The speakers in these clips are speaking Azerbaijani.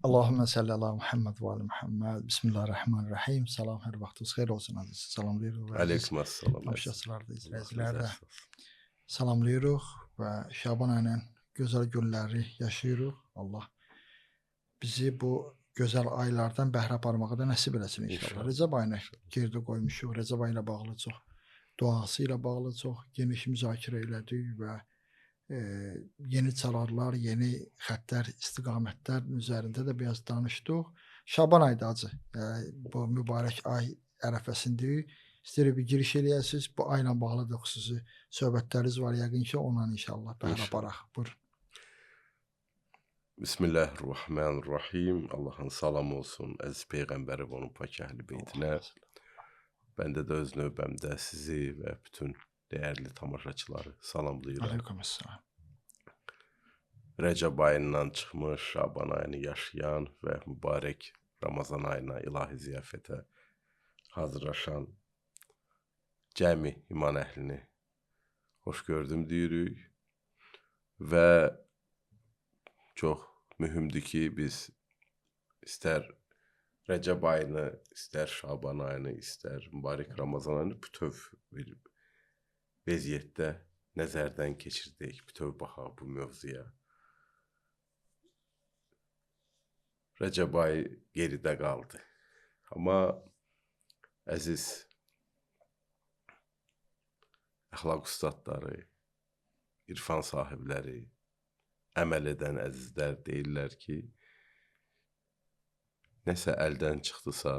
Allahümme salli ala Muhammed ve ali Muhammed. Bismillahirrahmanirrahim. Salam, hər vaxtınız xeyir olsun əziz. Salamlayırıq və əziz Aleykümselam əziz. tamaşaçılar da, Allah izləyicilər razı də olsun. salamlayırıq və Şaban ayının gözəl günləri yaşayırıq. Allah bizi bu gözəl aylardan bəhrə aparmağı da nəsib eləsin inşallah. İnşallah. Rəcəb ayını gerdə qoymuşuq. Rəcəb ayı ilə bağlı çox duası ilə bağlı çox geniş müzakirə elədik və yeni çalarlar, yeni xəttlər, istiqamətlərin üzərində də biraz danışdıq. Şaban ayıdır acı. Bu mübarək ay ərəfəsində istəyirik bir giriş eləyəsiniz. Bu ayla bağlı da xüsusi söhbətləriniz var yəqin ki, ondan inşallah bəhrə İnşallah. aparaq. Buyurun. Bismillahirrahmanirrahim. Allah'ın salam olsun əziz Peyğəmbəri və onun pak əhli beytinə. Bəndə də öz növbəmdə sizi və bütün dəyərli tamaşaçıları salamlayıram. Aleykümselam. Rəcəb ayından çıxmış, Şaban ayını yaşayan və mübarək Ramazan ayına ilahi ziyafətə hazırlaşan cəmi iman əhlini xoş gördüm deyirik və çox mühümdür ki, biz istər Rəcəb ayını, istər Şaban ayını, istər mübarək Ramazan ayını bütöv bir vəziyyətdə nəzərdən keçirdik, bütöv baxaq bu mövzuya. Rəcəb ayı geridə qaldı. Amma əziz əxlaq ustadları, irfan sahibləri, əməl edən əzizlər deyirlər ki, nəsə əldən çıxdısa,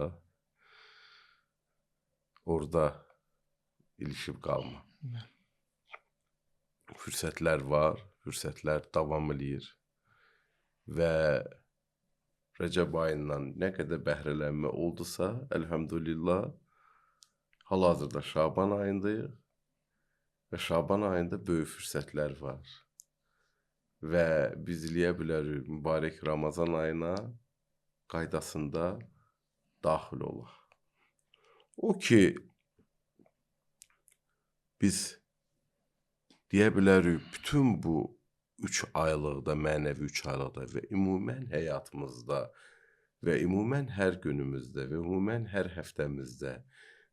orada ilişib qalma. Fürsətlər var, fürsətlər davam edir və Rəcəb ayından nə qədər bəhrələnmə oldusa, əlhəmdülillah, hal-hazırda Şaban ayındayıq və Şaban ayında böyük fürsətlər var və biz eləyə bilərik mübarək Ramazan ayına qaydasında daxil olaq. O ki, biz deyə bilərik bütün bu 3 aylıqda, mənəvi 3 aylıqda və ümumən həyatımızda və ümumən hər günümüzdə və ümumən hər həftəmizdə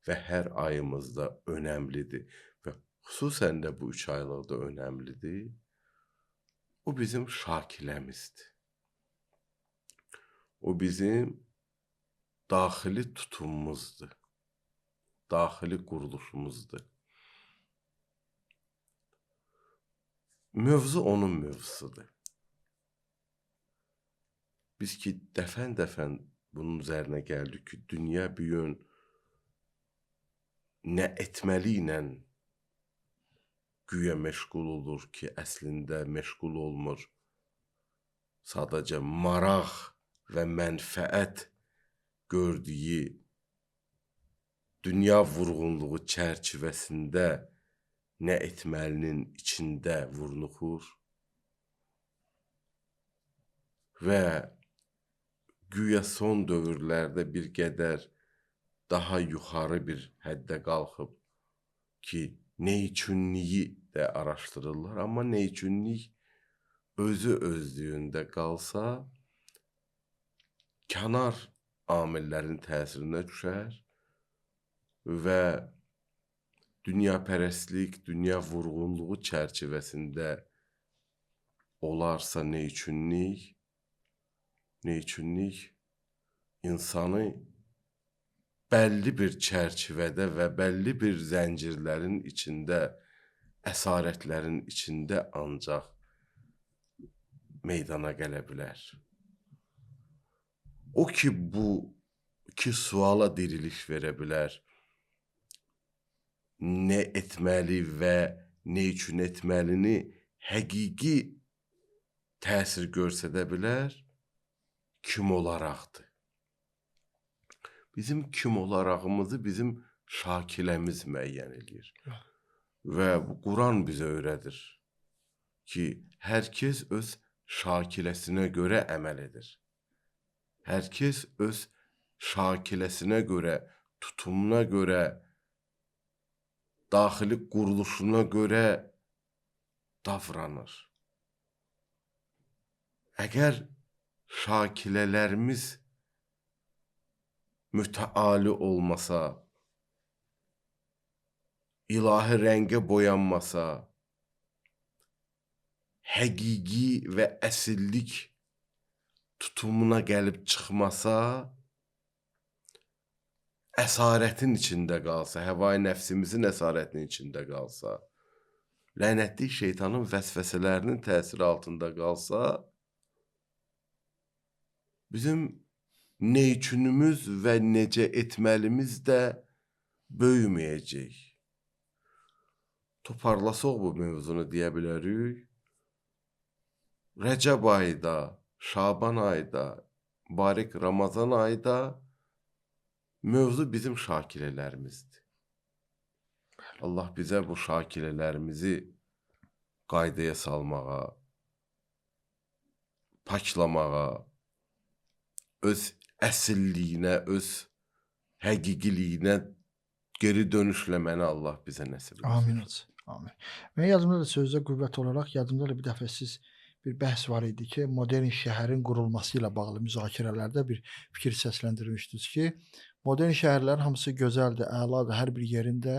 və hər ayımızda önəmlidir və xüsusən də bu 3 aylıqda önəmlidir. O bizim şakiləmizdir. O bizim daxili tutumumuzdur. Daxili quruluşumuzdur. Mövzu onun mövzusudur. Biz ki, dəfən bunun üzərinə gəldik ki, dünya bir gün nə etməli ilə güya məşğul olur ki, əslində məşğul olmur. Sadəcə maraq və mənfəət gördüyü dünya vurğunluğu çərçivəsində nə etməlinin içində vurnuxur və güya son dövrlərdə bir qədər daha yuxarı bir həddə qalxıb ki, nə üçünliyi də araşdırırlar, amma nə üçünlik özü özlüyündə qalsa, kənar amillərin təsirinə düşər və dünyapərəstlik, dünya vurğunluğu çərçivəsində olarsa nə üçünlik insanı bəlli bir çərçivədə və bəlli bir zəncirlərin içində, əsarətlərin içində ancaq meydana gələ bilər. O ki, bu iki suala diriliş verə bilər. Nə etməli və nə üçün etməlini həqiqi təsir göstərə bilər, kim olaraqdır. Bizim kim olarağımızı bizim şakiləmiz müəyyən edir. Və bu Quran bizə öyrədir ki, hər kəs öz şakiləsinə görə əməl edir. Hər kəs öz şakiləsinə görə, tutumuna görə, daxili quruluşuna görə davranır. Əgər şakilələrimiz mütəali olmasa, ilahi rəngə boyanmasa, həqiqi və əsillik tutumuna gəlib çıxmasa, əsarətin içində qalsa, həvai nəfsimizin əsarətinin içində qalsa, lənətli şeytanın vəsvəsələrinin təsiri altında qalsa, bizim neçünümüz və necə etməlimiz də böyüməyəcək. Toparlasaq bu mövzunu deyə bilərik. Rəcəb ayda, Şaban ayda, mübarək Ramazan ayda mövzu bizim şakirələrimizdir. Allah bizə bu şakirələrimizi qaydaya salmağa, paklamağa, öz əsilliyinə, öz həqiqiliyinə geri dönüşləməni Allah bizə nəsib etsin. Amin olsun. Amin. Mən yadımda da sözdə qüvvət olaraq yadımda da bir dəfə siz bir bəhs var idi ki, modern şəhərin qurulması ilə bağlı müzakirələrdə bir fikir səsləndirmişdiniz ki, modern şəhərlərin hamısı gözəldir, əladır, hər bir yerində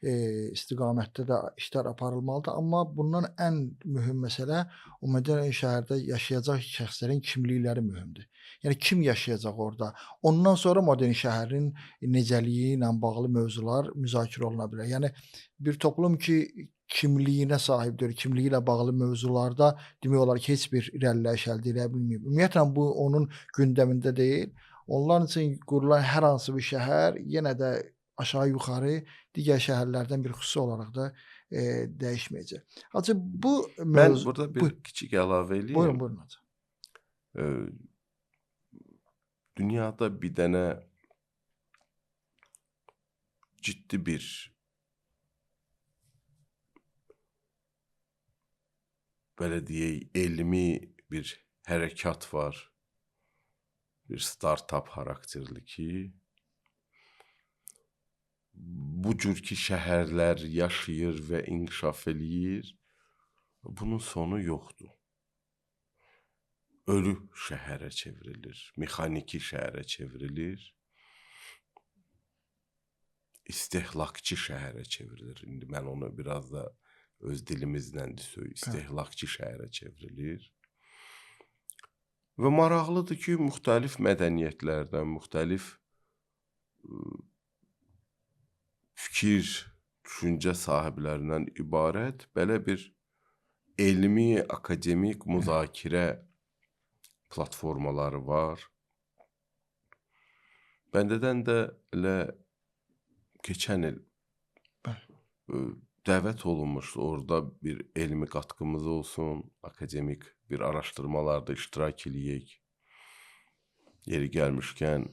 istiqamətdə də işlər aparılmalıdır. Amma bundan ən mühüm məsələ o modern şəhərdə yaşayacaq şəxslərin kimlikləri mühümdür. Yəni kim yaşayacaq orada? Ondan sonra modern şəhərin necəliyi ilə bağlı mövzular müzakirə oluna bilər. Yəni bir toplum ki kimliyinə sahibdir, kimliyi ilə bağlı mövzularda demək olar ki, heç bir irəliləyiş əldə edə bilməyib. Ümumiyyətlə bu onun gündəmində deyil. Onlar üçün qurulan hər hansı bir şəhər yenə də aşağı-yuxarı digər şəhərlərdən bir xüsusi olaraq da dəyişməyəcək. Hacı bu Mən mövzu burada bir kiçik əlavə eləyim. Buyurun, buyurun hacı. Dünyada bir dənə ciddi bir belə deyək, elmi bir hərəkat var. Bir startup xarakterli ki, bu cür ki şəhərlər yaşayır və inkişaf eləyir, bunun sonu yoxdur. Ölü şəhərə çevrilir, mexaniki şəhərə çevrilir, istehlakçı şəhərə çevrilir. İndi mən onu biraz da öz dilimizlə desək, istehlakçı şəhərə çevrilir. Və maraqlıdır ki, müxtəlif mədəniyyətlərdən, müxtəlif fikir, düşüncə sahiblərindən ibarət belə bir elmi, akademik müzakirə platformaları var. Bəndədən də elə keçən il dəvət olunmuşdu, orada bir elmi qatqımız olsun, akademik bir araşdırmalarda iştirak eləyək. Yeri gəlmişkən,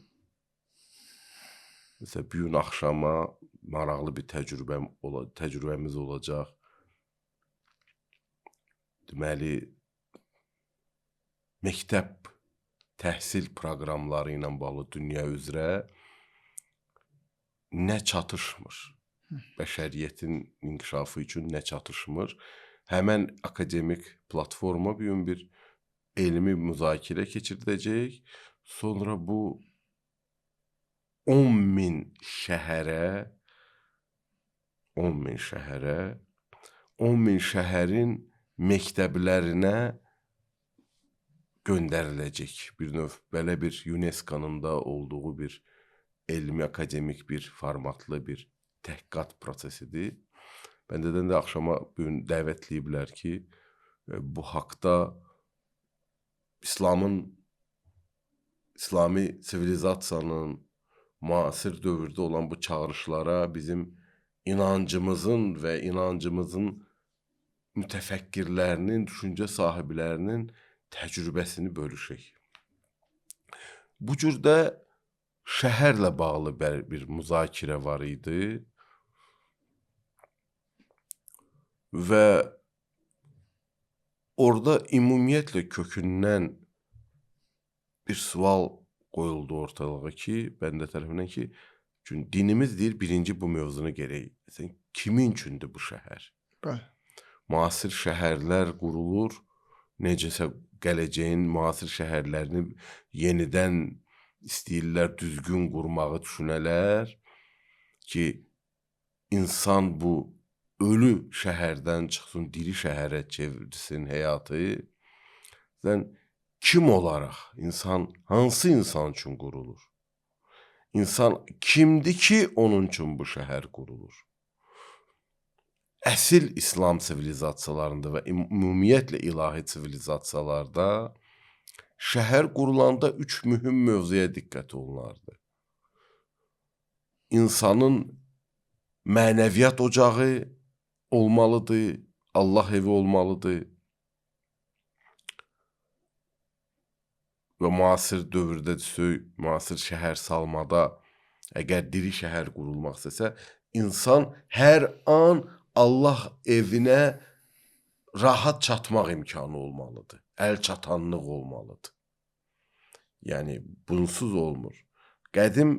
məsələn, bir gün axşama maraqlı bir təcrübəmiz olacaq. Deməli, məktəb təhsil proqramları ilə bağlı dünya üzrə nə çatışmır? Bəşəriyyətin inkişafı üçün nə çatışmır? Həmən akademik platforma bir gün bir elmi müzakirə keçirdəcək. Sonra bu 10.000 şəhərə, 10.000 şəhərin məktəblərinə göndəriləcək. Bir növ belə bir UNESCO-nun da olduğu bir elmi, akademik bir formatlı bir təhqiqat prosesidir. Bəndədən də axşama bugün dəvətləyiblər ki, bu haqda İslami sivilizasiyanın müasir dövrdə olan bu çağırışlara bizim inancımızın və inancımızın mütəfəkkirlərinin, düşüncə sahiblərinin təcrübəsini bölüşək. Bu cürdə şəhərlə bağlı bir müzakirə var idi və orada ümumiyyətlə kökündən bir sual qoyuldu ortalığa ki, bəndə tərəfindən ki, dinimiz deyir, birinci bu mövzunu gerək. Kimin üçündür bu şəhər? Bəli. Müasir şəhərlər qurulur, necəsə gələcəyin müasir şəhərlərini yenidən istəyirlər düzgün qurmağı düşünələr ki, insan bu ölü şəhərdən çıxsın, diri şəhərə çevirsin həyatı. Sən kim olaraq insan, hansı insan üçün qurulur? İnsan kimdir ki, onun üçün bu şəhər qurulur? Əsil İslam sivilizasiyalarında və ümumiyyətlə ilahi sivilizasiyalarda şəhər qurulanda 3 mühüm mövzuya diqqət olunardı. İnsanın mənəviyyat ocağı olmalıdır, Allah evi olmalıdır. Və müasir dövrdə müasir şəhər salmada əgər diri şəhər qurulmaq istəsə, insan hər an Allah evinə rahat çatmaq imkanı olmalıdır. Əl çatanlıq olmalıdır. Yəni bunsuz olmur. Qədim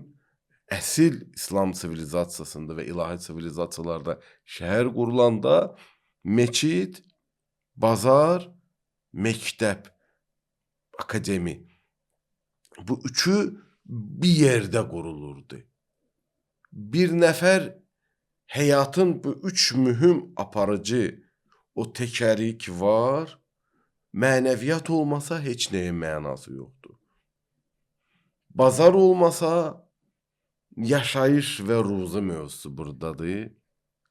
əsil İslam sivilizasiyasında və ilahi sivilizasiyalarda şəhər qurulanda meçid, bazar, məktəb, akademi, bu üçü bir yerdə qurulurdu. Bir nəfər həyatın bu üç mühüm aparıcı o təkərik var, mənəviyyat olmasa heç nəyin mənası yoxdur. Bazar olmasa yaşayış və ruzu mövzusu buradadır.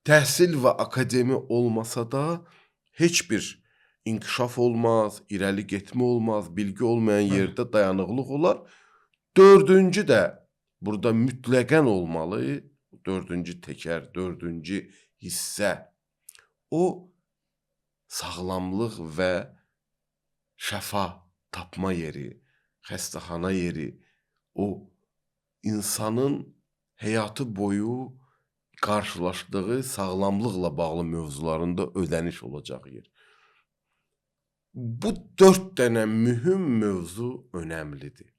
Təhsil və akademi olmasa da heç bir inkişaf olmaz, irəli getmə olmaz, bilgi olmayan yerdə dayanıqlıq olar. Dördüncü də burada mütləqən olmalı, dördüncü təkər, dördüncü hissə. O sağlamlıq və şəfa tapma yeri, xəstəxana yeri, o insanın həyatı boyu qarşılaşdığı sağlamlıqla bağlı mövzularında ödəniş olacaq yer. Bu 4 dənə mühüm mövzu önəmlidir.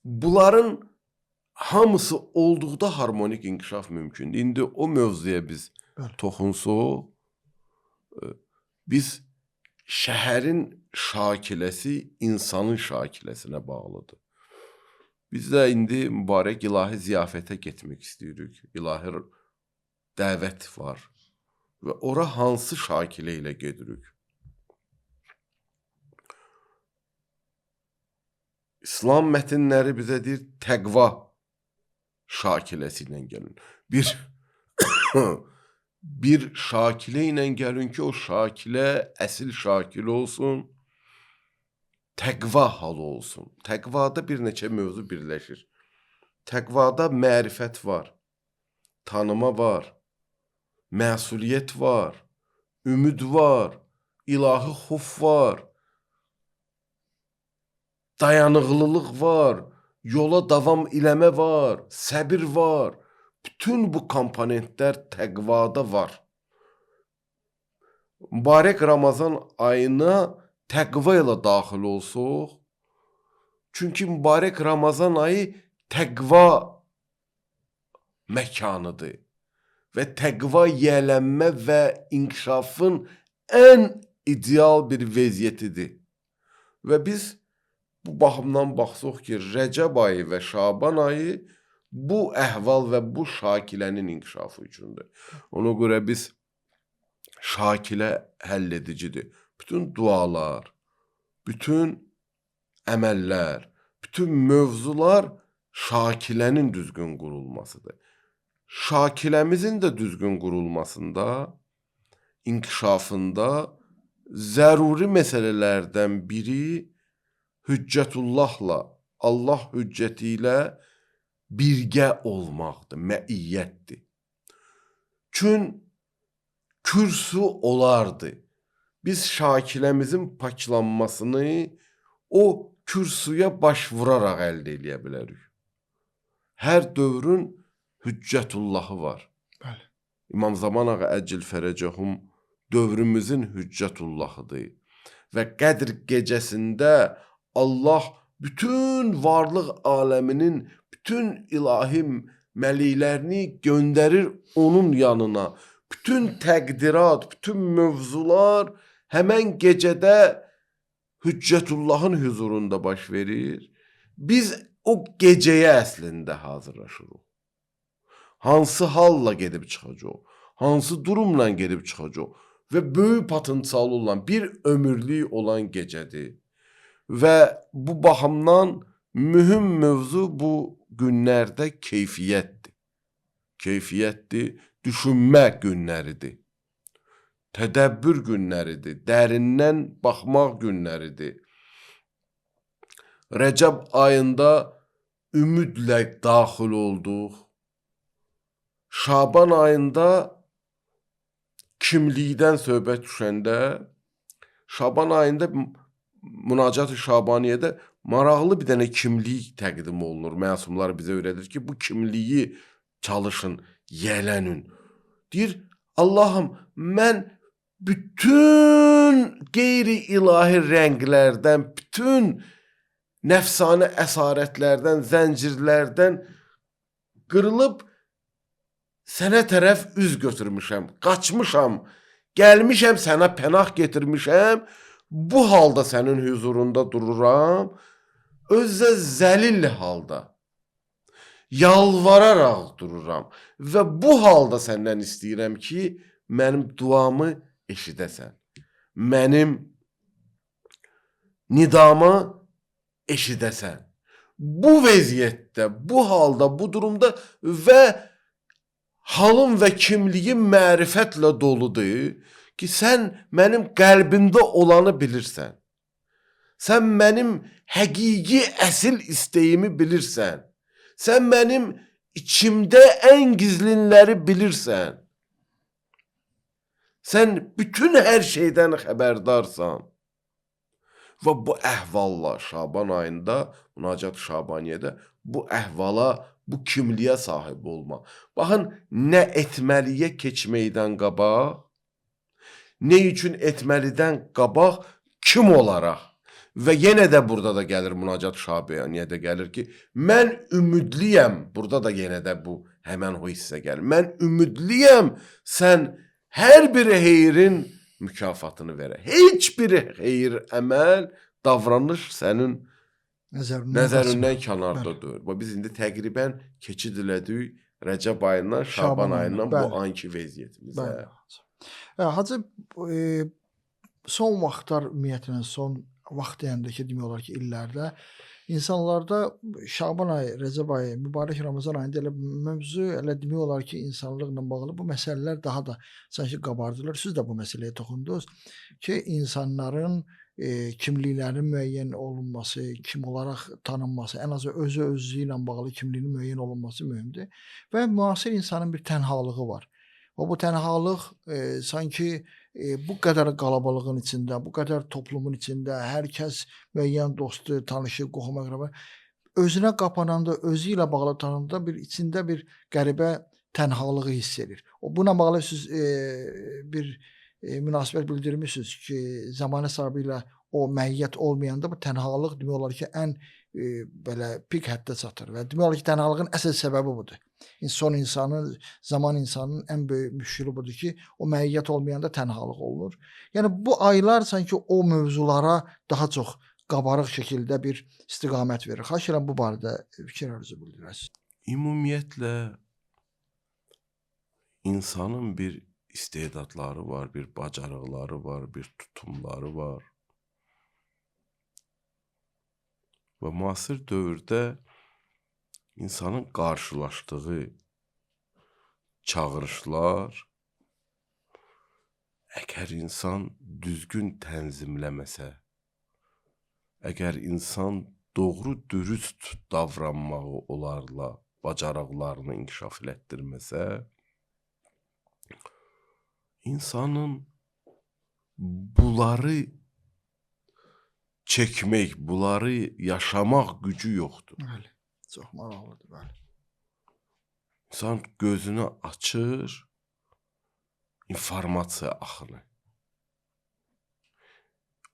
Bunların hamısı olduqda harmonik inkişaf mümkündür. İndi o mövzuya biz toxunsuq, biz şəhərin şakiləsi insanın şakiləsinə bağlıdır. Biz də indi mübarək ilahi ziyafətə getmək istəyirik. İlahi dəvət var. Və ora hansı şakilə ilə gedirik? İslam mətnləri bizə deyir, təqva şakiləsi ilə gəlin. Bir şakilə ilə gəlin ki, o şakilə əsil şakilə olsun, təqva halı olsun. Təqvada bir neçə mövzu birləşir. Təqvada mərifət var, tanıma var, məsuliyyət var, ümid var, ilahi xof var, dayanıqlılıq var, yola davam eləmə var, səbir var. Bütün bu komponentlər təqvada var. Mübarək Ramazan ayına təqva ilə daxil olsuq. Çünki mübarək Ramazan ayı təqva məkanıdır. Və təqva yiyələnmə və inkişafın ən ideal bir vəziyyətidir. Və biz bu baxımdan baxsaq ki, Rəcəb ayı və Şaban ayı bu əhval və bu şakilənin inkişafı üçündür. Ona görə biz şakilə həll edicidir. Bütün dualar, bütün əməllər, bütün mövzular şakilənin düzgün qurulmasıdır. Şakiləmizin də düzgün qurulmasında, inkişafında zəruri məsələlərdən biri hüccətullahla, Allah hüccəti ilə birgə olmaqdır, məiyyətdir. Çün kürsü olardı. Biz şakiləmizin paklanmasını o kürsüyə baş vuraraq əldə edə bilərik. Hər dövrün hüccətullahı var. Bəli. İmam Zaman ağa Əcil Fərəcəhum dövrümüzün hüccətullahıdır. Və Qədr gecəsində Allah bütün varlıq aləminin bütün ilahi məliklərini göndərir onun yanına. Bütün təqdirat, bütün mövzular həmən gecədə Hüccətullahın huzurunda baş verir. Biz o gecəyə əslində hazırlaşırıq. Hansı halla gedib çıxacaq, hansı durumla gedib çıxacaq və böyük potensialı olan bir ömürlük olan gecədir. Və bu baxımdan mühüm mövzu bu günlərdə keyfiyyətdir. Keyfiyyətdir, düşünmə günləridir. Tədəbbür günləridir, dərindən baxmaq günləridir. Rəcəb ayında ümidlə daxil olduq. Şaban ayında kimlikdən söhbət düşəndə, Şaban ayında Münacat-ı Şabaniyədə maraqlı bir dənə kimlik təqdim olunur. Məsumlar bizə öyrədir ki, bu kimliyi çalışın, yələnin. Deyir, Allahım, mən bütün qeyri-ilahi rənglərdən, bütün nəfsani əsarətlərdən, zəncirlərdən qırılıb sənə tərəf üz götürmüşəm, qaçmışam, gəlmişəm, sənə pənah getirmişəm, bu halda sənin huzurunda dururam, özə zəlil halda, yalvararaq dururam və bu halda səndən istəyirəm ki, mənim duamı eşidəsən, mənim nidamı eşidəsən. Bu vəziyyətdə, bu halda, bu durumda və halım və kimliyim mərifətlə doludur ki, sən mənim qəlbimdə olanı bilirsən. Sən mənim həqiqi əsil istəyimi bilirsən. Sən mənim içimdə ən gizlinləri bilirsən. Sən bütün hər şeydən xəbərdarsan. Və bu əhvalla Şaban ayında, Münacat-ı Şabaniyədə bu əhvala, bu kimliyə sahib olma. Baxın, nə etməliyə keçməkdən qabaq, nə üçün etməlidən qabaq kim olaraq və yenə də burada da gəlir Münacat-ı Şabaniyədə gəlir ki, mən ümidliyəm, burada da yenə də bu həmən o hissə gəlir. Mən ümidliyəm, sən hər bir xeyrin mükafatını verə. Heç bir xeyir əməl, davranış sənin nəzərindən kənarda dur. Biz indi təqribən keçid elədik Rəcəb ayından, Şaban ayından bu anki vəziyyətimizə. Hacı, son vaxtlar ümumiyyətlə, son vaxt deyəndə ki, demək olar ki, illərdə insanlarda Şaban ayı, Rəcəb ayı, mübarək Ramazan ayında elə mövzu, elə demək olar ki, insanlıqla bağlı bu məsələlər daha da sanki qabardılır. Siz də bu məsələyə toxundunuz ki, insanların kimliklərinin müəyyən olunması, kim olaraq tanınması, ən azı özü ilə bağlı kimliyinin müəyyən olunması mühümdür. Və müasir insanın bir tənhalığı var. Və bu tənhalıq sanki bu qədər qalabalığın içində, bu qədər toplumun içində, hər kəs müəyyən dostu, tanışı, qohum əqrəba özünə qapananda, özü ilə bağlı tanınanda içində bir qəribə tənhalığı hiss edir. Buna bağlı siz bir münasibət bildirmişsiniz ki, zamanə sahibi ilə o məiyyət olmayanda bu tənhalıq demək olar ki, ən belə pik həddə çatır və demək olar ki, tənhalığın əsas səbəbi budur. Zaman insanın ən böyük müşkülü budur ki, o məiyyət olmayanda tənhalıq olur. Yəni bu aylar sanki o mövzulara daha çox qabarıq şəkildə bir istiqamət verir. Xahiş edirəm bu barədə fikirlərinizi bildirəsiniz. Ümumiyyətlə insanın bir istedadları var, bir bacarıqları var, bir tutumları var. Və müasir dövrdə insanın qarşılaşdığı çağırışlar, əgər insan düzgün tənzimləməsə, əgər insan doğru dürüst davranmağı onlarla bacarıqlarını inkişaf elətdirməsə, insanın bunları çəkmək, bunları yaşamaq gücü yoxdur. Bəli, çox maraqlıdır, bəli. İnsan gözünü açır, informasiya axını.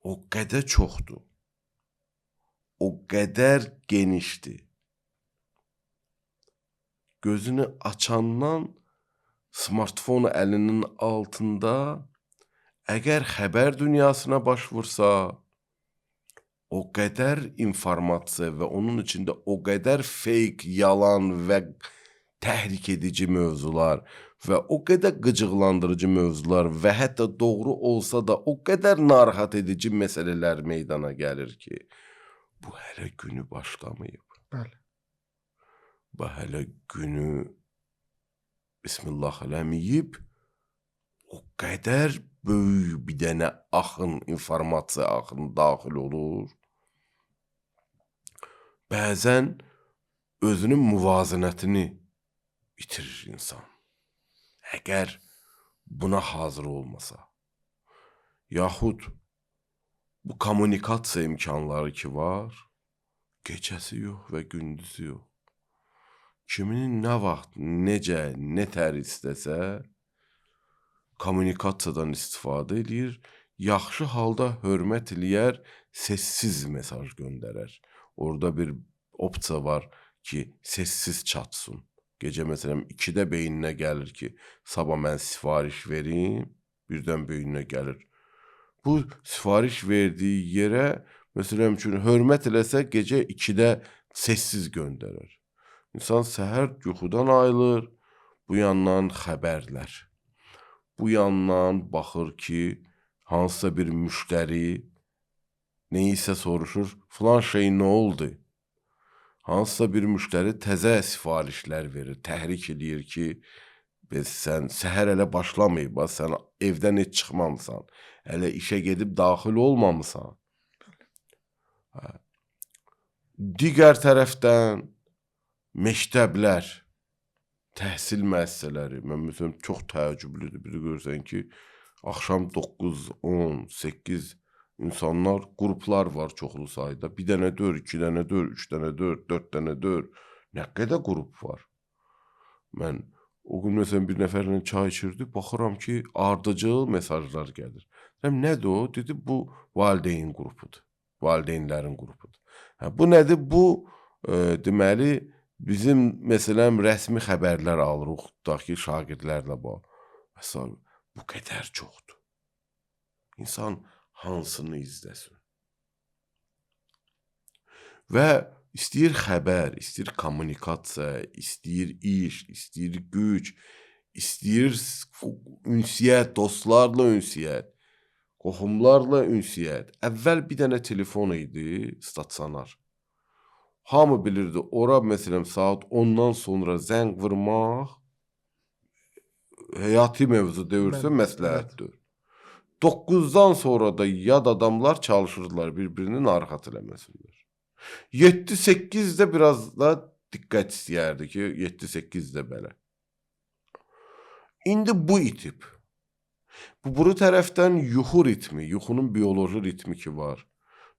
O qədər çoxdur, o qədər genişdir. Gözünü açandan smartfon əlinin altında əgər xəbər dünyasına baş vursa, o qədər informasiya və onun içində o qədər fake, yalan və təhrik edici mövzular və o qədər qıcıqlandırıcı mövzular və hətta doğru olsa da o qədər narahat edici məsələlər meydana gəlir ki, bu hələ günü başlamayıb. Bəli. Bu hələ günü Bismillah eləməyib, o qədər böyük bir dənə axın, informasiya axını daxil olur. Bəzən özünün müvazinətini itirir insan. Əgər buna hazır olmasa, yaxud bu kommunikasiya imkanları ki var, gecəsi yox və gündüzü yox. Kimin nə vaxt, necə, nə tər istəsə, kommunikasiyadan istifadə edir, yaxşı halda hörmət eləyər, sessiz mesaj göndərər. Orada bir opsiya var ki, sessiz çatsın. Gecə məsələn 2-də beyninə gəlir ki, sabah mən sifariş verim, birdən beyninə gəlir. Bu sifariş verdiyi yerə, məsələn üçün, hörmət eləsə gecə 2-də sessiz göndərər. İnsan səhər yuxudan ayılır, bu yandan xəbərlər. Bu yandan baxır ki, hansısa bir müştəri neysə soruşur, filan şey nə oldu? Hansısa bir müştəri təzə sifarişlər verir, təhrik edir ki, sən səhər hələ başlamayıb, sən evdən heç çıxmamısan, hələ işə gedib daxil olmamısan. Digər tərəfdən məktəblər, təhsil müəssisələri, mən məsələn çox təəccüblüdür. Bir də görürsən ki, axşam 9, 10, 8 insanlar, qruplar var çoxlu sayda. Bir dənə dör, 2 dənə dör, 3 dənə dör, 4 dənə dör. Nə qədər qrup var? Mən o gün məsələn bir nəfərlə çay içirdik, baxıram ki, ardıcıl mesajlar gəlir. Deyirəm, nədir o? Dedi, bu valideyn qrupudur. Valideynlərin qrupudur. Bu nədir? Bu, deməli, bizim məsələn rəsmi xəbərlər alırıq, tutaq ki, şagirdlərlə bağlı. Bu qədər çoxdur. İnsan hansını izləsin? Və istəyir xəbər, istəyir kommunikasiya, istəyir iş, istəyir güc, istəyir ünsiyyət, dostlarla ünsiyyət, qohumlarla ünsiyyət. Əvvəl bir dənə telefon idi, stasionar. Hamı bilirdi, ora məsələn saat 10-dan sonra zəng vurmaq həyati mövzu deyirsə məsləhətdir. 9-dan sonra da yad adamlar çalışırdılar bir-birini narahat eləməsinlər. 7-8-də biraz da diqqət istəyərdi ki, 7-8-də belə. İndi bu itib. Bu tərəfdən yuxu ritmi, yuxunun bioloji ritmi ki var.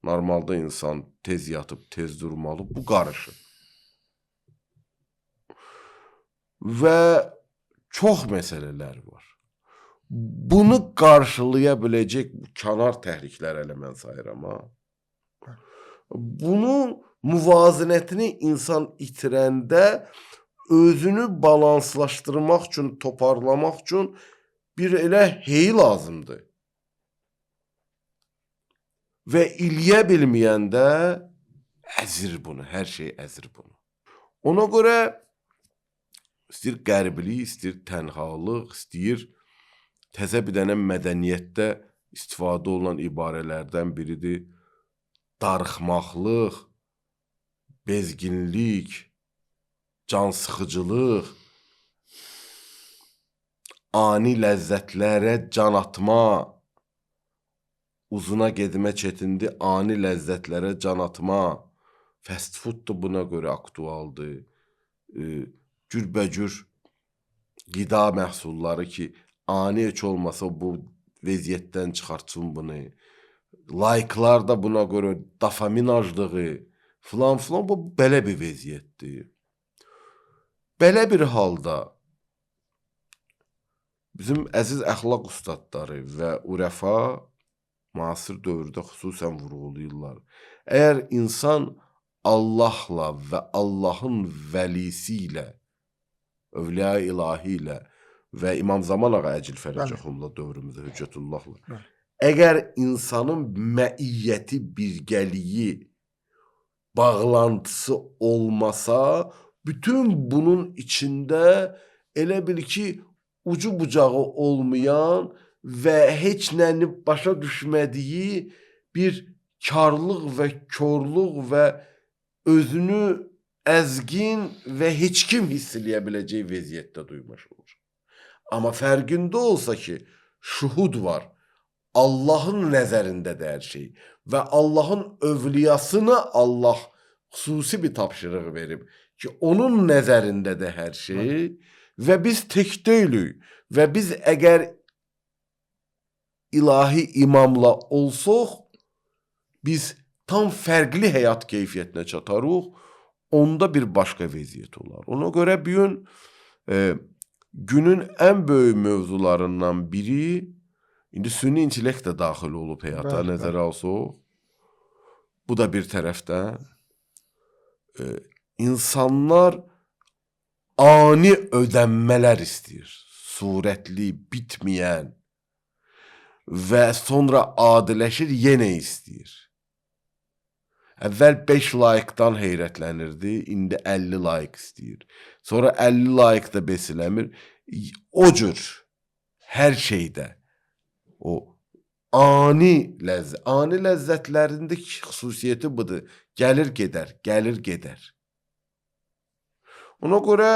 Normalda insan tez yatıb, tez durmalı. Bu qarışır. Və çox məsələlər var. Bunu qarşılaya biləcək kənar təhriklər elə mən sayıram. Bunun müvazinətini insan itirəndə özünü balanslaşdırmaq üçün, toparlamaq üçün bir elə hey lazımdır. Və eləyə bilməyəndə əzir bunu, hər şey əzir bunu. Ona görə istəyir qərbilik, istəyir tənhalıq, istəyir təzə bir dənə mədəniyyətdə istifadə olunan ibarələrdən biridir. Darıxmaqlıq, bezginlik, cansıxıcılıq, ani ləzzətlərə can atma, uzuna gedmə çətindir, ani ləzzətlərə can atma. Fast food da buna görə aktualdır. Cürbəcür qida məhsulları ki, ani heç olmasa bu vəziyyətdən çıxartsın bunu. Like'lar da buna görə dopamin aclığı, filan, bu belə bir vəziyyətdir. Belə bir halda bizim əziz əxlaq ustadları və urəfa müasir dövrdə xüsusən vurğulayırlar. Əgər insan Allahla və Allahın vəlisi ilə, övliya ilahi ilə və İmam Zaman ağa Əcil Bəli. Fərəcəhullah dövrümüzdə Hüccətullahlar. Bəli. Əgər insanın məiyyəti, birgəliyi, bağlantısı olmasa, bütün bunun içində elə bil ki, ucu bucağı olmayan və heç nəni başa düşmədiyi bir karlıq və körlük və özünü əzgin və heç kim hiss eləyə biləcəyi vəziyyətdə duymuş olur. Amma fərqində olsa ki, şuhud var. Allahın nəzərində də hər şey və Allahın övliyasına Allah xüsusi bir tapşırıq verib ki, onun nəzərində də hər şey və biz tək deyilik və biz əgər ilahi imamla olsaq, biz tam fərqli həyat keyfiyyətinə çatarıq, onda bir başqa vəziyyət olar. Ona görə bu gün günün ən böyük mövzularından biri, indi süni intellekt də daxil olub həyata, Bəli, nəzərə alsaq. Bu da bir tərəfdən. İnsanlar ani ödənmələr istəyir. Surətli, bitməyən və sonra adiləşir, yenə istəyir. Əvvəl 5 layıqdan heyrətlənirdi, indi 50 layıq istəyir. Sonra 50 layıq da besiləmir. O cür hər şeydə o ani ləzzətlərindəki xüsusiyyəti budur. Gəlir gedər, gəlir gedər. Ona görə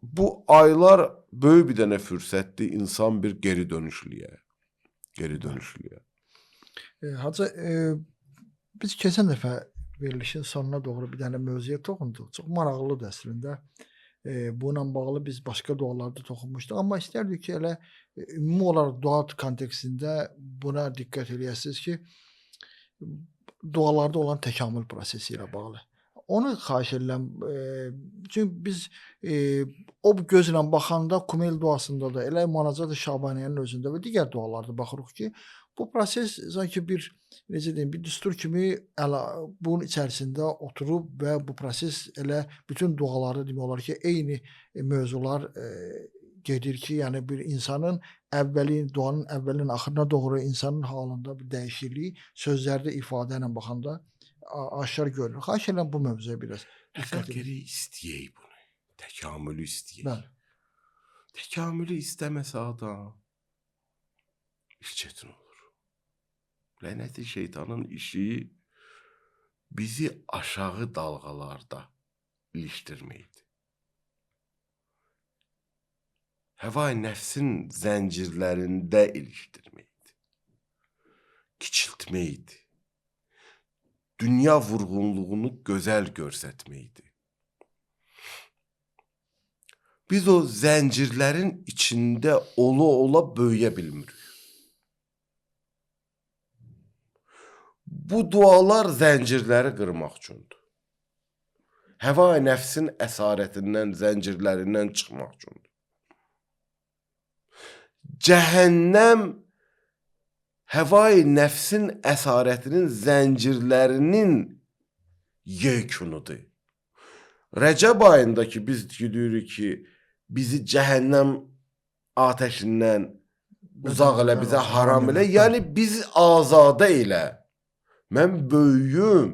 bu aylar böyük bir dənə fürsətdir insan bir geri dönüşlüyə. Hacı, biz keçən dəfə verilişin sonuna doğru bir dənə mövzuya toxunduq. Çox maraqlıdır əslində. Bununla bağlı biz başqa dualarda toxunmuşduq. Amma istərdik ki, elə ümumi olaraq dua kontekstində buna diqqət eləyəsiniz ki, dualarda olan təkamül prosesi ilə bağlı. Onu xahiş edirəm. Çünki biz o gözlə baxanda Kumeyl duasında da, elə Münacat-ı Şabaniyənin özündə və digər dualarda baxırıq ki, bu proses sanki bir, necə deyim, bir düstur kimi bunun içərisində oturub və bu proses elə bütün dualarda demək olar ki, eyni mövzular gedir ki, yəni bir insanın duanın əvvəlin axırına doğru insanın halında bir dəyişiklik sözlərdə ifadə ilə baxanda aşkar görünür. Xahiş edirəm bu mövzuya biraz diqqət edin. Geri istəyək bunu. Təkamülü istəyək. Bəli. Təkamülü istəməsə adam iş çətin olur. Lənəti şeytanın işi bizi aşağı dalğalarda ilişdirməkdir. Həva-i nəfsin zəncirlərində ilişdirməkdir. Kiçiltməkdir. Dünya vurğunluğunu gözəl görsətməkdir. Biz o zəncirlərin içində ola böyüyə bilmirik. Bu dualar zəncirləri qırmaq üçündür. Həva-i nəfsin əsarətindən, zəncirlərindən çıxmaq üçündür. Cəhənnəm həva-i nəfsin əsarətinin zəncirlərinin yekunudur. Rəcəb ayında ki, biz deyirik ki, bizi cəhənnəm atəşindən uzaq elə, bizə haram elə, yəni bizi azadə elə. Mən böyüyüm.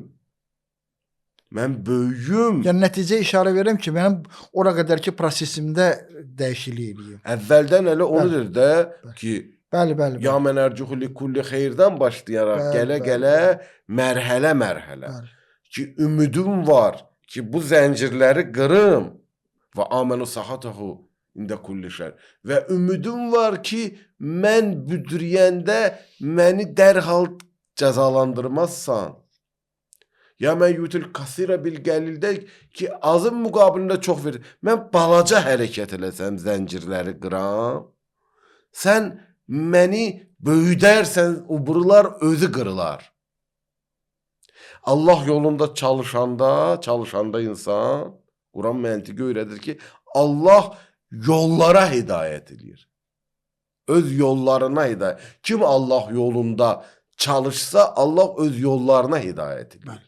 Yəni nəticə işarə verirəm ki, mənim ora qədərki prosesimdə dəyişiklik eləyim. Əvvəldən elə onudur da ki, bəli. Ya mən ərcuhu li kulli xeyirdən başlayaraq gələ mərhələ ki, ümidim var ki, bu zəncirləri qırım və amənu sahatahu ində kulli şər və ümidim var ki, mən büdriyəndə məni dərhal cəzalandırmazsan. Ya mən yutul kasira bil gəlildə ki, azın müqabilində çox verir. Mən balaca hərəkət eləsəm, zəncirləri qıram, sən məni böyüdərsən, uburular özü qırılar. Allah yolunda çalışanda insan, Quran məntiqi öyrədir ki, Allah yollara hidayət edir. Öz yollarına hidayət. Kim Allah yolunda çalışsa, Allah öz yollarına hidayət edir.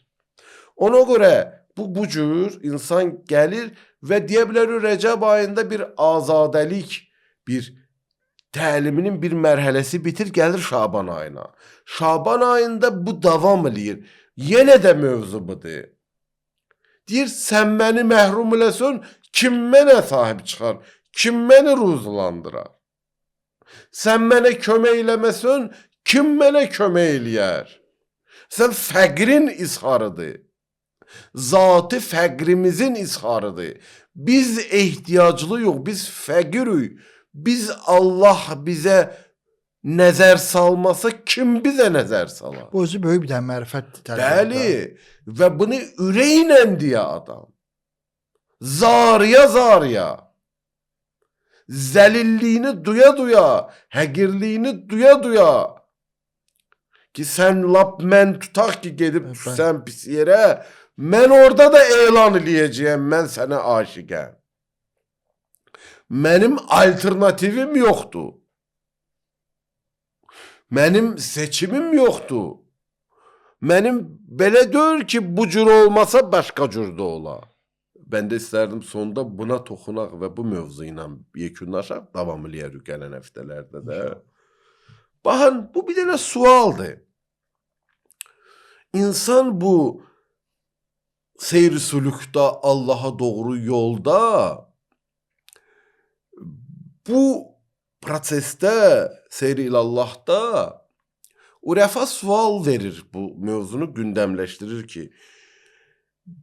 Ona görə bu cür insan gəlir və deyə bilər Rəcəb ayında bir azadəlik, bir təliminin bir mərhələsi bitir, gəlir Şaban ayına. Şaban ayında bu davam eləyir. Yenə də mövzu budur. Deyir, sən məni məhrum eləsən, kim mənə sahib çıxar? Kim məni ruzulandırar? Sən mənə kömək eləməsən, kim mənə kömək eləyər? Sən fəqrin izharıdır. Zatı fəqrimizin izharıdır. Biz ehtiyaclı yox, biz fəqirik. Biz Allah bizə nəzər salmasa kim bizə nəzər salar? Bu özü böyük bir dənə mərifət Bəli. Və bunu ürəklə deyə adam. Zarıya zarıya. Zəlilliyini duya duya. Həqirliyini duya duya. Ki sən lap mən tutaq ki gedib düşsən pis yerə. Mən orada da elan eləyəcəyəm. Mən sənə aşiqəm. Mənim alternativim yoxdur. Mənim seçimim yoxdur. Mənim belə deyil ki, bu cür olmasa başqa cür də ola. Mən də istərdim sonda buna toxunaq və bu mövzu ilə yekunlaşaq, davam eləyərik gələn həftələrdə də. Baxın, bu bir dənə sualdır. İnsan bu seyr-i sülükdə, Allaha doğru yolda bu prosesdə, seyr-i ilallahda o rəfa sual verir, bu mövzunu gündəmləşdirir ki,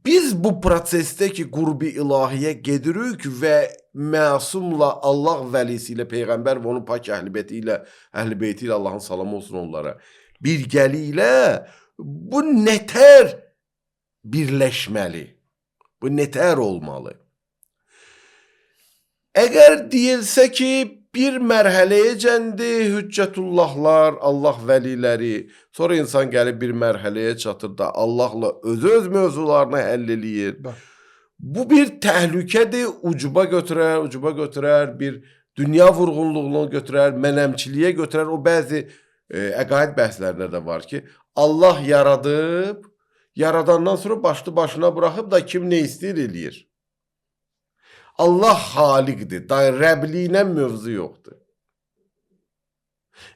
biz bu prosesdəki qurbi ilahiyə gedirik və məsumla, Allah vəlisi ilə, Peyğəmbər və onun pak əhl-beyti ilə, Allahın salamı olsun onlara, birgəliklə bu nətər birləşməli, bu nətər olmalı. Əgər deyilsə ki, bir mərhələyəcəndi hüccətullahlar, Allah vəliləri, sonra insan gəlib bir mərhələyə çatır da Allahla öz mövzularını həll eləyir. Bu bir təhlükədir, ucuba götürər, bir dünya vurğunluğuna götürər, mənəmçiliyə götürər. O bəzi əqaid bəhslərində də var ki, Allah yaradıb, yaradandan sonra başlı başına buraxıb da kim nə istəyir eləyir. Allah xaliqdir, Rəbliylə mövzu yoxdur.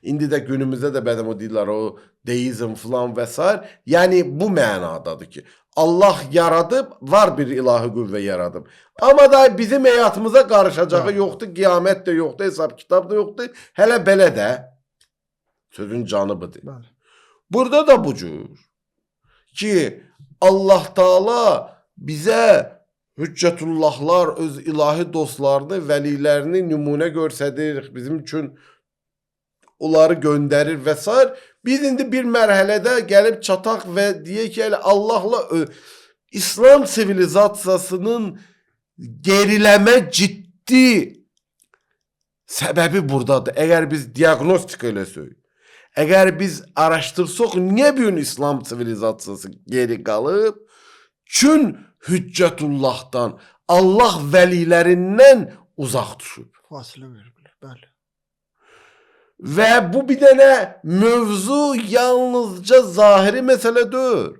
İndi də günümüzdə də bədəm o deyirlər, o deizm filan və s. Yəni bu mənadadır ki, Allah yaradıb, var bir ilahi qüvvə yaradıb. Amma da bizim həyatımıza qarışacağı yoxdur, qiyamət də yoxdur, hesab kitab da yoxdur. Hələ belə də sözün canı budur. Burada da bu cür ki, Allah Taala bizə hüccətullahlar, öz ilahi dostlarını, vəlilərini nümunə göstərir, bizim üçün onları göndərir və s. Biz indi bir mərhələdə gəlib çataq və deyək ki, Allahla İslam sivilizasiyasının geriləmə ciddi səbəbi buradadır. Əgər biz diaqnostika eləsək, əgər biz araşdırsaq, niyə bir İslam sivilizasiyası geri qalıb? Çün hüccətullahdan, Allah vəlilərindən uzaq düşüb. Fasilə verir, bəli. Və bu bir dənə mövzu yalnızca zahiri məsələ deyil.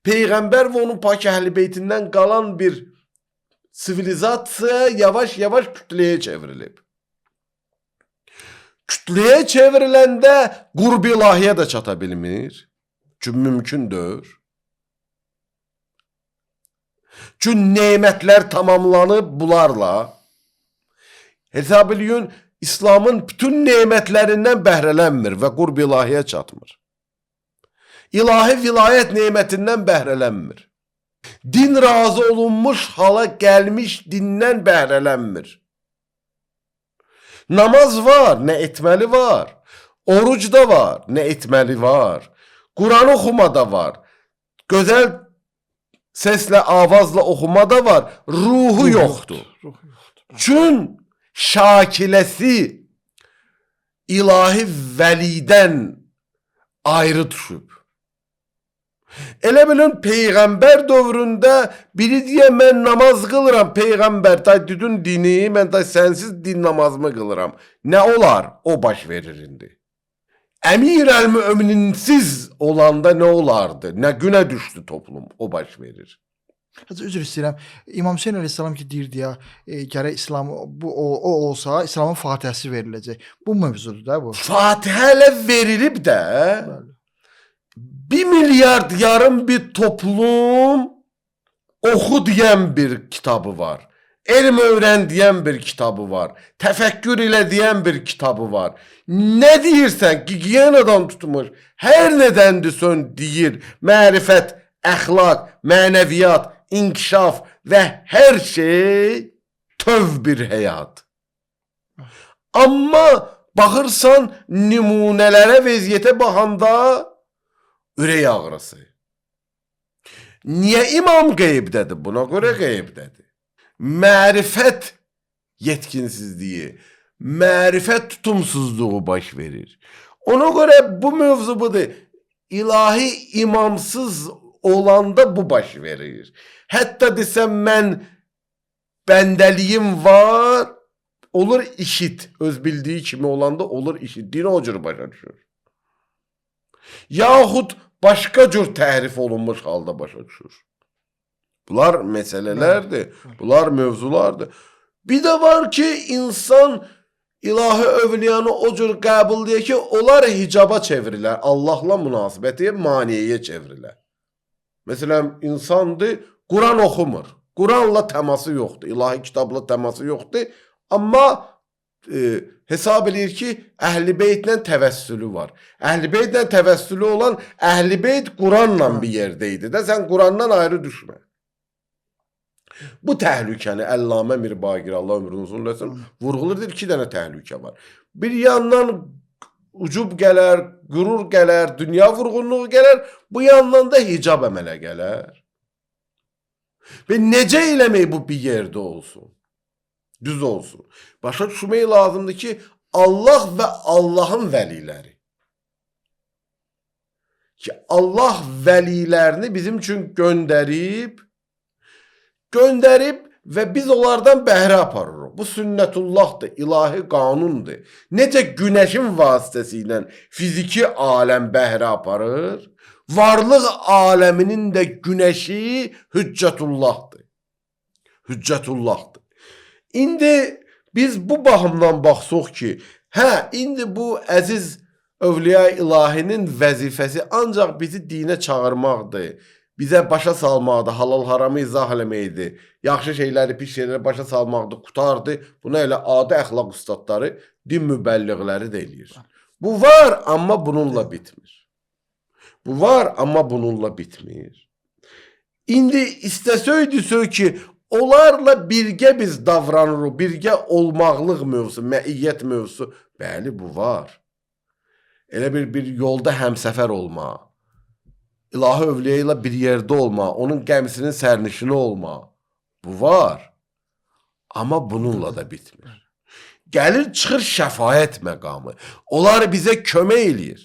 Peyğəmbər və onun pak əhl-beytindən qalan bir sivilizasiya yavaş-yavaş kütləyə çevrilib. Kütləyə çevriləndə qurb-i ilahiyə də çata bilmir. Çünki mümkün deyil. Çünki nemətlər tamamlanıb bunlarla. Hesab eləyin, İslamın bütün nemətlərindən bəhrələnmir və qurb-i ilahiyə çatmır. İlahi vilayət nemətindən bəhrələnmir. Din razı olunmuş hala gəlmiş dindən bəhrələnmir. Namaz var, nə etməli var. Oruc da var, nə etməli var. Quran oxumada var. Gözəl səslə, avazla oxumada var. Ruhu yoxdur. Çün şakiləsi ilahi vəlidən ayrı düşüb. Elə bilin Peyğəmbər dövründə biri deyə mən namaz qılıram, Peyğəmbər düdün dini, mən sənsiz din namazımı qılıram. Nə olar? O baş verir indi. Əmir-əl-müminsiz olanda nə olardı? Nə günə düşdü toplum? O baş verir. Üzr istəyirəm. İmam Hüseyn əleyhissalam ki deyirdi ya, gərək İslam o olsa İslamın Fatihəsi veriləcək. Bu mövzudur da bu. Fatihə ilə verilib də Bəli. 1 milyard yarım bir toplum oxu deyən bir kitabı var. Elm öyrən deyən bir kitabı var. Təfəkkür ilə deyən bir kitabı var. Nə deyirsən, gigiyenadan tutmuş, hər nədəndirsən deyir. Mərifət, əxlaq, mənəviyyat, inkişaf və hər şey töv bir həyat. Amma baxırsan nümunələrə, vəziyyətə baxanda ürək ağrısı. Niyə imam qeybdədir? Buna görə qeybdədir. Mərifət yetkinsizliyi, mərifət tutumsuzluğu baş verir. Ona görə bu mövzu budur. İlahi imamsız olanda bu baş verir. Hətta desəm mən bəndəliyim var, olur işit. Öz bildiyi kimi olanda olur işit. Din o cür başa düşür. Yaxud başqa cür təhrif olunmuş halda başa düşür. Bunlar məsələlərdir, bunlar mövzulardır. Bir də var ki, insan ilahi övliyanı o cür qəbul deyir ki, onlar hicaba çevirilər, Allahla münasibəti maniyəyə çevirilər. Məsələn, insandır, Quran oxumur, Quranla təması yoxdur, ilahi kitabla təması yoxdur, amma hesab edir ki, Əhl-i Beytlə təvəssülü var. Əhl-i Beytlə təvəssülü olan Əhl-i Beyt Quranla bir yerdəydi də, sən Qurandan ayrı düşmə. Bu təhlükəni Əllamə Mirbaqir, Allah ömrünü uzun eləsin, vurğulur, 2 dənə təhlükə var. Bir yandan ucub gələr, qürur gələr, dünya vurğunluğu gələr, bu yandan da hicab əmələ gələr. Və necə eləmək bu bir yerdə olsun? Düz olsun. Başa düşmək lazımdır ki, Allah və Allahın vəliləri. Ki, Allah vəlilərini bizim üçün göndərib və biz onlardan bəhrə aparırıq. Bu sünnətullahdır, ilahi qanundur. Necə günəşin vasitəsilə fiziki aləm bəhrə aparır, varlıq aləminin də günəşi hüccətullahdır. Hüccətullahdır. İndi biz bu baxımdan baxsaq ki, indi bu əziz övliya ilahinin vəzifəsi ancaq bizi dinə çağırmaqdır. Bizə başa salmaqdır, halal haramı izah eləməkdir, yaxşı şeyləri, pis şeyləri başa salmaqdır, qutardır. Buna elə adi əxlaq ustadları, din mübəlliğləri də eləyir. Bu var, amma bununla bitmir. Bu var, amma bununla bitmir. İndi istəsəydik ki, onlarla birgə biz davranırıq, birgə olmaqlıq mövzusu, məiyyət mövzusu. Bəli, bu var. Elə bir yolda həmsəfər olma. İlahi övliyə ilə bir yerdə olma, onun gəmisinin sərnişini olma. Bu var. Amma bununla da bitmir. Gəlir, çıxır şəfaət məqamı. Onlar bizə kömək eləyir.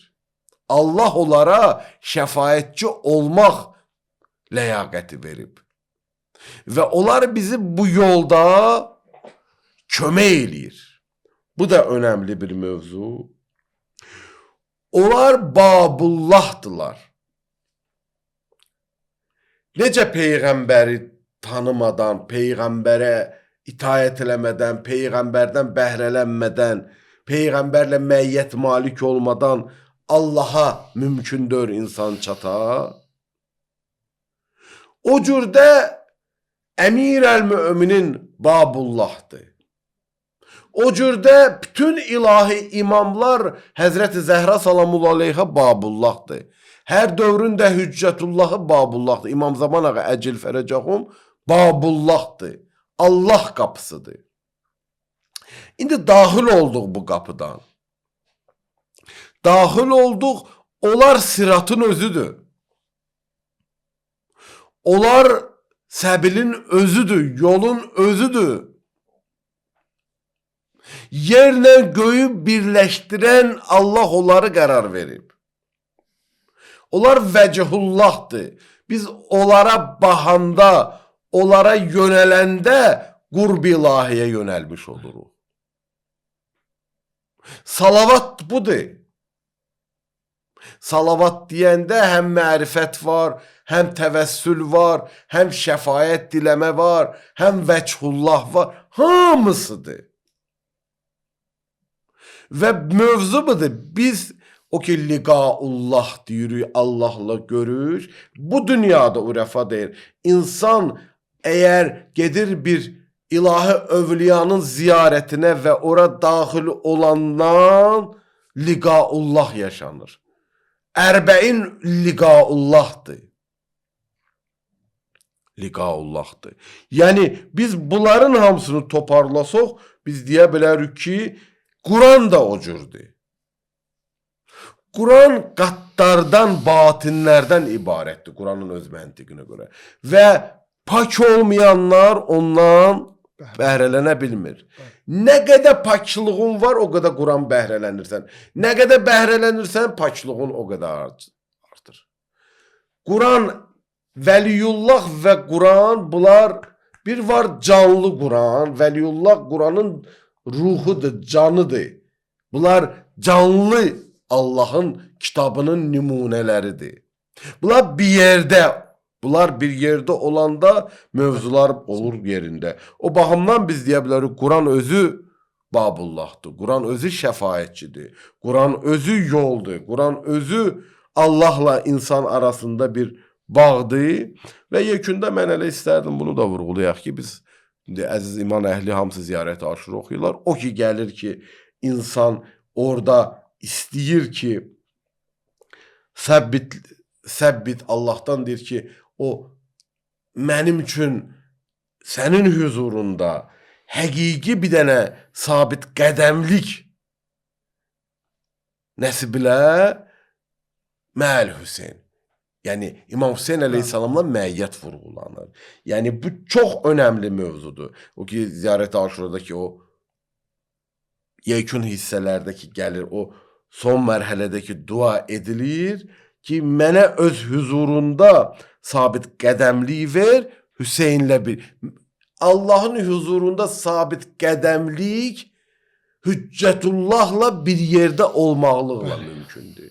Allah onlara şəfaətçi olmaq ləyaqəti verib. Və onlar bizi bu yolda kömək eləyir. Bu da önəmli bir mövzu. Onlar Babullahdılar. Necə Peyğəmbəri tanımadan, Peyğəmbərə itaət eləmədən, Peyğəmbərdən bəhrələnmədən, Peyğəmbərlə məiyyət malik olmadan Allaha mümkündür insan çata. O cürdə Əmir əl-Möminin Babullahdır. O cürdə bütün ilahi imamlar Həzrəti Zəhra salamullah aleyhə Babullahdır. Hər dövrün də Hüccətullahı Babullahdır. İmam Zaman ağa Əcil Fərəcəhum Babullahdır. Allah qapısıdır. İndi daxil olduq bu qapıdan. Daxil olduq, onlar siratın özüdür. Onlar səbilin özüdür, yolun özüdür. Yerlə göyü birləşdirən Allah onları qərar verib. Onlar vəcihullahdır. Biz onlara baxanda, onlara yönələndə qurb-i ilahiyə yönəlmiş oluruq. Salavat budur. Salavat deyəndə həm mərifət var, həm təvəssül var, həm şəfaət diləmə var, həm vəchullah var. Hamısıdır. Və mövzu budur. Biz o ki liqaullah deyirik, Allahla görür. Bu dünyada o rəfa deyir. İnsan əgər gedir bir ilahi övliyanın ziyarətinə və ora daxil olandan liqaullah yaşanır. Ərbəin liqaullahdır. Liqaullahdır. Yəni biz bunların hamısını toparlasaq, biz deyə bilərik ki, Quran da o cürdür. Quran qatlardan, batinlərdən ibarətdir, Quranın öz məntiqinə görə. Və pak olmayanlar ondan bəhrələnə bilmir. Nə qədər paklığın var, o qədər Quran bəhrələnirsən. Nə qədər bəhrələnirsən, paklığın o qədər artır. Quran, Vəliyullah və Quran, bunlar bir var canlı Quran. Vəliyullah Quranın ruhudur, canıdır. Bunlar canlı Allah'ın kitabının nümunələridir. Bunlar bir yerdə olanda mövzular olur yerində. O baxımdan biz deyə bilərik, Quran özü Babullahdır. Quran özü şəfaətçidir. Quran özü yoldur. Quran özü Allahla insan arasında bir bağdır. Və yekunda mən elə istərdim bunu da vurğulayaq ki, biz əziz iman əhli hamısı ziyarət aşırı oxuyurlar. O ki gəlir ki, insan orada istəyir ki, səbbit Allahdan deyir ki, o mənim üçün sənin huzurunda həqiqi bir dənə sabit qədəmlik nəsibilə məəl Hüseyn. Yəni İmam Hüseyn əleyhissalamla məiyyət vurğulanır. Yəni bu çox önəmli mövzudur. O ki ziyarət aşuradakı o yekun hissələrdəki gəlir, o son mərhələdəki dua edilir ki, mənə öz huzurunda sabit qədəmliyi ver, Hüseynlə bir. Allahın huzurunda sabit qədəmlik Hüccətullahla bir yerdə olmaqlıqla mümkündür.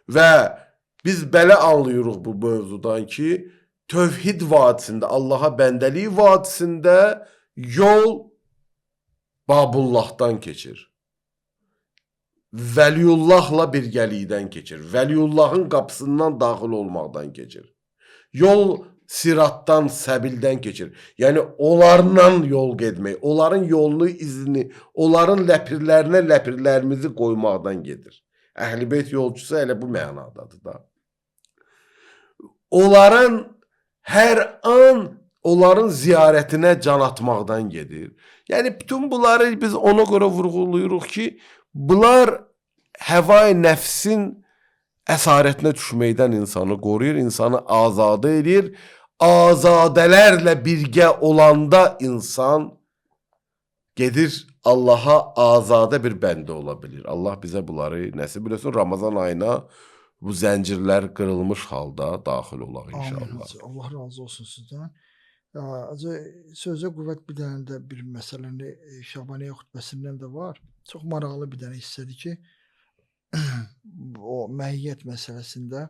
Və biz belə anlayırıq bu mövzudan ki, tövhid vadisində, Allaha bəndəlik vadisində yol Babullahdan keçir. Vəliyullahla birgəlikdən keçir. Vəliyullahın qapısından daxil olmaqdan keçir. Yol siratdan, səbildən keçir. Yəni onlarla yol getmək, onların yolunu, izini, onların ləpirlərimizi qoymaqdan gedir. Əhl-i Beyt yolcusu elə bu mənadadır da. Onların hər an onların ziyarətinə can atmaqdan gedir. Yəni bütün bunları biz ona görə vurğulayırıq ki, bunlar həva-i nəfsin əsarətinə düşməkdən insanı qoruyur, insanı azadə edir. Azadələrlə birgə olanda insan gedir Allaha azadə bir bəndə ola bilir. Allah bizə bunları nəsib eləsin. Ramazan ayına bu zəncirlər qırılmış halda daxil olaq inşallah. Amin. Allah razı olsun sizdən. Sözə qüvvət bir dənə də bir məsələni Şabaniyyə xutbəsindən də var. Çox maraqlı bir dənə hissədir ki, o məhiyyət məsələsində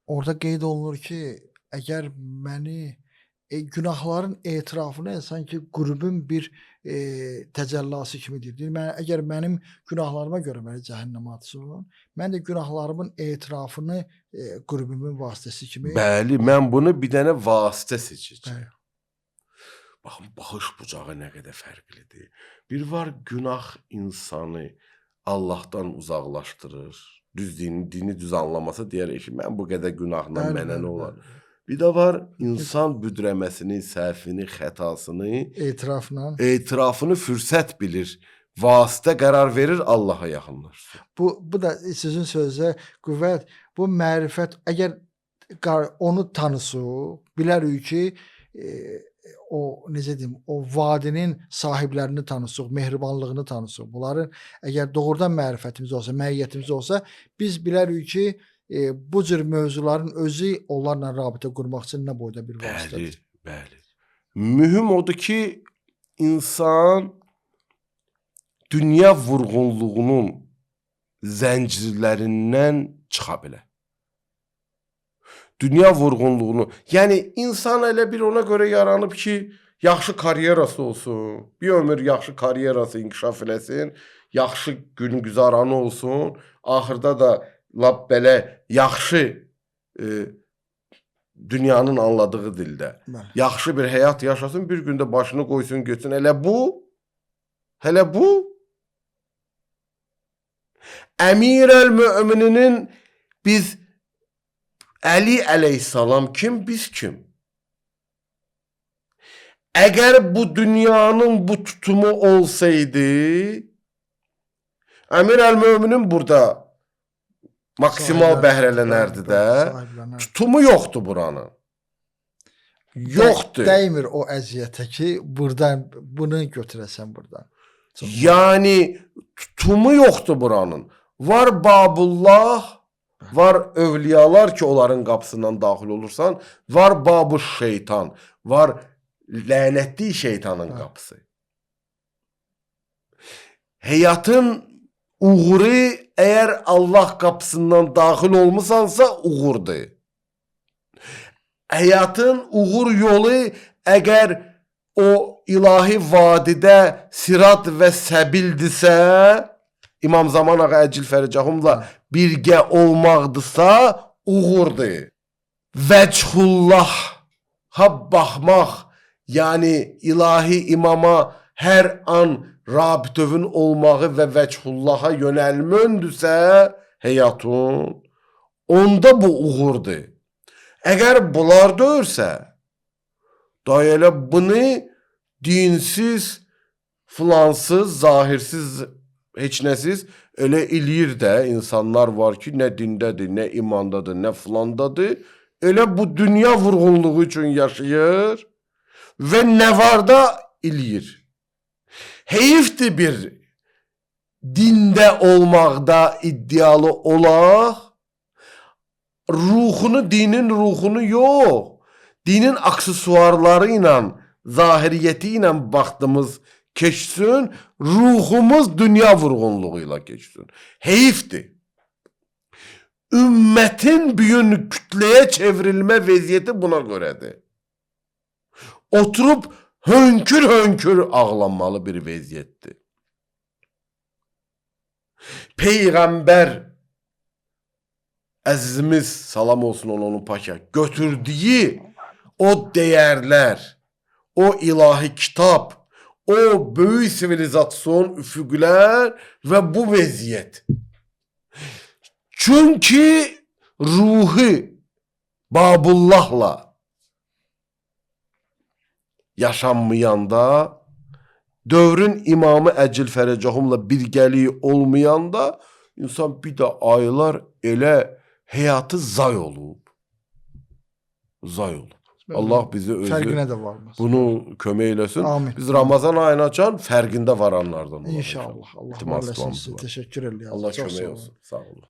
orada qeyd olunur ki, əgər məni günahların etirafını sanki qürbün bir təcəllası kimi deyir. Əgər mənim günahlarıma görə məni cəhənnəmə atsın, mən də günahlarımın etirafını qürbümün vasitəsi kimi... Bəli, mən bunu bir dənə vasitə seçəcəm. Baxın, baxış bucağı nə qədər fərqlidir. Bir var günah insanı Allahdan uzaqlaşdırır. Düz dini düz anlamasa deyərək ki, mən bu qədər günahla mənə nə olar? Bir də var insan büdrəməsini, səhvini, xətasını, etirafını fürsət bilir. Vasitə qərar verir, Allaha yaxınlaşır. Bu da sizin sözə qüvvət, bu mərifət, əgər onu tanısıq, bilərik ki, o necə deyim, o vadinin sahiblərini tanısıq, mehribanlığını tanısıq. Bunların əgər doğrudan mərifətimiz olsa, məiyyətimiz olsa, biz bilərik ki, bu cür mövzuların özü onlarla rabitə qurmaq üçün nə boyda bir vasitədir. Bəli, bəli. Mühüm odur ki, insan dünya vurğunluğunun zəncirlərindən çıxa bilər. Dünya vurğunluğunu, yəni insan elə bir ona görə yaranıb ki, yaxşı karyerası olsun, bir ömür yaxşı karyerası inkişaf eləsin, yaxşı gün güzaranı olsun, axırda da lap belə yaxşı dünyanın anladığı dildə Bəli. yaxşı bir həyat yaşasın, bir gündə başını qoysun, götürsün. Hələ bu Əmirəl-Mömininin biz Əli əleyhissalam kim, biz kim? Əgər bu dünyanın bu tutumu olsaydı, Əmirəl-Möminin burada maksimal bəhrələnərdi də. Sahiblənərdi. Tutumu yoxdur buranın. Yoxdur. Dəymir o əziyyətə ki, buradan bunu götürəsən buradan. Yani tutumu yoxdur buranın. Var Babullah, var övliyalar ki onların qapısından daxil olursan, var Babu şeytan, var lənətli şeytanın qapısı. Həyatın uğuru əgər Allah qapısından daxil olmusansa uğurdur. Həyatın uğur yolu əgər o ilahi vadidə sirat və səbildirsə, İmam Zaman Ağa Əcil Fəricahumla birgə olmaqdırsa, uğurdur. Vəchullah'a baxmaq, yəni ilahi imama hər an rabitövün olmağı və vəchullah'a yönəlmöndürsə həyatın, onda bu uğurdur. Əgər bunlar döyürsə, da elə bunu dinsiz, filansız, zahirsiz, heç nəsiz elə eləyir də insanlar var ki, nə dindədir, nə imandadır, nə filandadır. Elə bu dünya vurğunluğu üçün yaşayır və nə var da eləyir. Heyifdir bir dində olmaqda iddialı olaq, ruhunu, dinin ruhunu yox, dinin aksesuarları ilə, zahiriyyəti ilə baxdığımız keçsin, ruhumuz dünya vurğunluğuyla keçsin. Heyifdir. Ümmətin bugün kütləyə çevrilmə vəziyyəti buna görədir. Oturub hönkür-hönkür ağlanmalı bir vəziyyətdir. Peyğəmbər əzizimiz, salam olsun onun paka, götürdüyü o dəyərlər, o ilahi kitab, o böyük sivilizasyon üfüqlər və bu vəziyyət. Çünki ruhu Babullahla yaşanmayanda, dövrün imamı Əcil Fəricahumla birgəliyi olmayanda, insan bir də aylar elə həyatı zay olub. Zay olub. Allah bizi özü Fərqinə də varmaz. bunu kömək eləsin. Amin. Biz Ramazan ayını açan fərqində varanlardan olalım. İnşallah. Allah İltimas var duamız etsin. var. Teşekkür ediyorum. Allah Çox sağ kömək olun. olsun. Sağ olun.